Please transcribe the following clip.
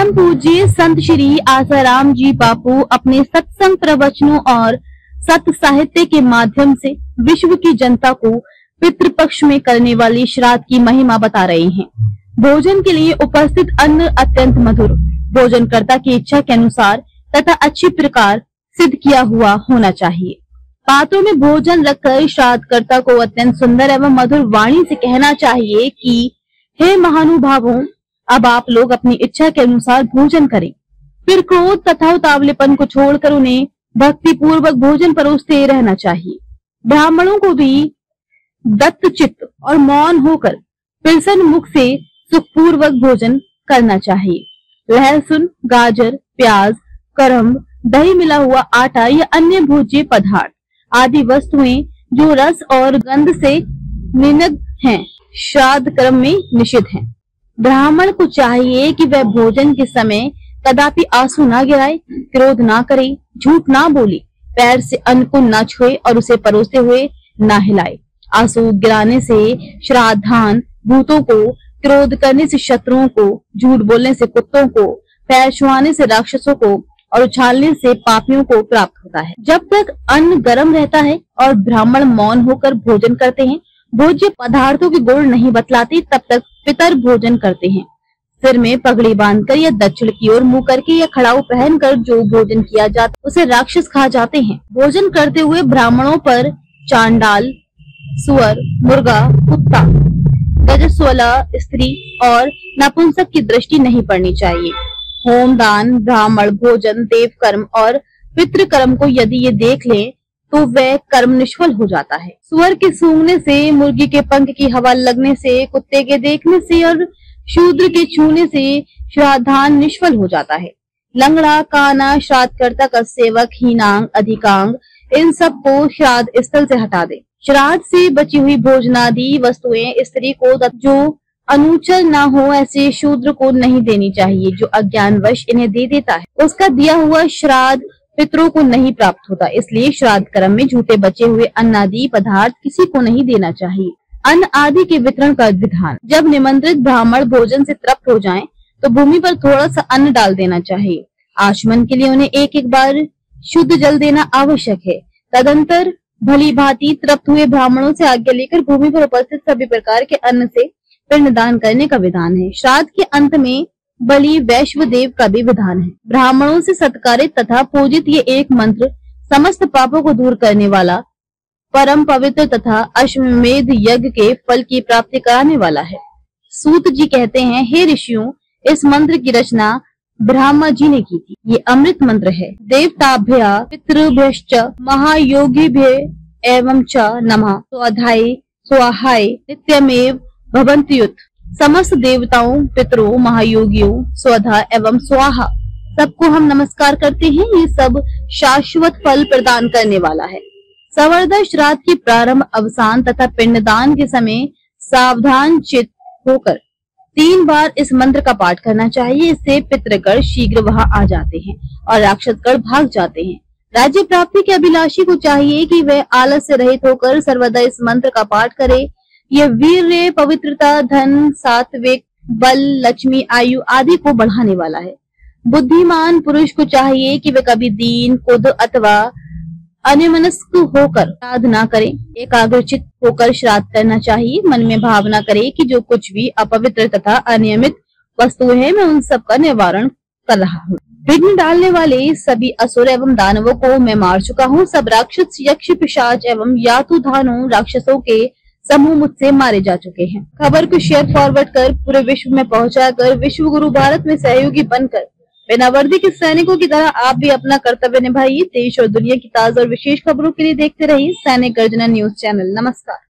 परम पूज्य संत श्री आसाराम जी बापू अपने सत्संग प्रवचनों और सत साहित्य के माध्यम से विश्व की जनता को पितृपक्ष में करने वाली श्राद्ध की महिमा बता रहे हैं। भोजन के लिए उपस्थित अन्न अत्यंत मधुर, भोजनकर्ता की इच्छा के अनुसार तथा अच्छी प्रकार सिद्ध किया हुआ होना चाहिए। पात्रों में भोजन रखकर श्राद्धकर्ता को अत्यंत सुंदर एवं मधुर वाणी से कहना चाहिए कि हे महानुभावों, अब आप लोग अपनी इच्छा के अनुसार भोजन करें। फिर क्रोध तथा उतावलेपन को छोड़कर उन्हें भक्ति पूर्वक भोजन परोसते रहना चाहिए। ब्राह्मणों को भी दत्त चित्त और मौन होकर प्रसन्न मुख से सुखपूर्वक भोजन करना चाहिए। लहसुन, गाजर, प्याज, करम, दही मिला हुआ आटा या अन्य भोज्य पदार्थ आदि वस्तुएं जो रस और गंध से निनद हैं, श्राद्ध कर्म में निषिद्ध हैं। ब्राह्मण को चाहिए कि वह भोजन के समय कदापि आंसू न गिराए, क्रोध न करे, झूठ न बोले, पैर से अन्न को न छुए और उसे परोसते हुए न हिलाए। आंसू गिराने से श्राद्धान भूतों को, क्रोध करने से शत्रुओं को, झूठ बोलने से कुत्तों को, पैर छुआने से राक्षसों को और उछालने से पापियों को प्राप्त होता है। जब तक अन्न गर्म रहता है और ब्राह्मण मौन होकर भोजन करते हैं, भोज्य पदार्थों के गुण नहीं बतलाते, तब तक पितर भोजन करते हैं। सिर में पगड़ी बांधकर या दक्षिण की ओर मुंह करके या खड़ाऊ पहनकर जो भोजन किया जाता है उसे राक्षस खा जाते हैं। भोजन करते हुए ब्राह्मणों पर चांडाल, सुअर, मुर्गा, कुत्ता, गजस्वला, स्त्री और नपुंसक की दृष्टि नहीं पड़नी चाहिए। होम, दान, ब्राह्मण भोजन, देव कर्म और पितृ कर्म को यदि ये देख लें तो वह कर्म निष्फल हो जाता है। सुअर के सूंघने से, मुर्गी के पंख की हवा लगने से, कुत्ते के देखने से और शूद्र के छूने से श्राद्धान निष्फल हो जाता है। लंगड़ा, काना, श्राद्धकर्ता का सेवक, हीनांग, अधिकांग, इन सब को श्राद्ध स्थल से हटा दे। श्राद्ध से बची हुई भोजनादि वस्तुएं स्त्री को जो अनुचर न हो ऐसे शूद्र को नहीं देनी चाहिए। जो अज्ञानवश इन्हें दे देता है उसका दिया हुआ श्राद्ध पितरों को नहीं प्राप्त होता। इसलिए श्राद्ध कर्म में झूठे बचे हुए अन्न आदि पदार्थ किसी को नहीं देना चाहिए। अन्न आदि के वितरण का विधान। जब निमंत्रित ब्राह्मण भोजन से तृप्त हो जाएं, तो भूमि पर थोड़ा सा अन्न डाल देना चाहिए। आचमन के लिए उन्हें एक एक बार शुद्ध जल देना आवश्यक है। तदंतर भली भांति तृप्त हुए ब्राह्मणों से आज्ञा लेकर भूमि पर उपस्थित सभी प्रकार के अन्न से पिंडदान करने का विधान है। श्राद्ध के अंत में बलि वैश्व देव का भी विधान है। ब्राह्मणों से सत्कारित तथा पूजित ये एक मंत्र समस्त पापों को दूर करने वाला, परम पवित्र तथा अश्वमेध यज्ञ के फल की प्राप्ति कराने वाला है। सूत जी कहते हैं, हे ऋषियों, इस मंत्र की रचना ब्रह्मा जी ने की थी। ये अमृत मंत्र है। देवताभ्य पितृभ्यश्च महायोगिभ्य एवं च नमः स्वाध्याय स्वाहाय नित्यमेव भवन्त्युत। समस्त देवताओं, पितरों, महायोगियों, स्वधा एवं स्वाहा सबको हम नमस्कार करते हैं। ये सब शाश्वत फल प्रदान करने वाला है। संवर्धन श्राद्ध के प्रारंभ, अवसान तथा पिंडदान के समय सावधान चित्त होकर 3 बार इस मंत्र का पाठ करना चाहिए। इससे पितृगण शीघ्र वहां आ जाते हैं और राक्षसगण भाग जाते हैं। राज्य प्राप्ति के अभिलाषी को चाहिए कि वह आलस से रहित होकर सर्वदा इस मंत्र का पाठ करे। यह वीर्य, पवित्रता, धन, सात्विक, बल, लक्ष्मी, आयु आदि को बढ़ाने वाला है। बुद्धिमान पुरुष को चाहिए कि वह कभी दीन, कुद अथवा अन्यमनस्क होकर श्राद्ध न करे। एकाग्रचित होकर श्राद्ध करना चाहिए। मन में भावना करे कि जो कुछ भी अपवित्र तथा अनियमित वस्तुएं हैं, मैं उन सब का निवारण कर रहा हूँ। विघ्न डालने वाले सभी असुर एवं दानवों को मैं मार चुका हूँ। सब राक्षस, यक्ष, पिशाच एवं यातुधानु राक्षसों के समूह मुझसे मारे जा चुके हैं। खबर को शेयर फॉरवर्ड कर पूरे विश्व में पहुंचाकर विश्व गुरु भारत में सहयोगी बनकर बिना वर्दी के सैनिकों की तरह आप भी अपना कर्तव्य निभाइए। देश और दुनिया की ताजा और विशेष खबरों के लिए देखते रहिए सैनिक गर्जना न्यूज चैनल। नमस्कार।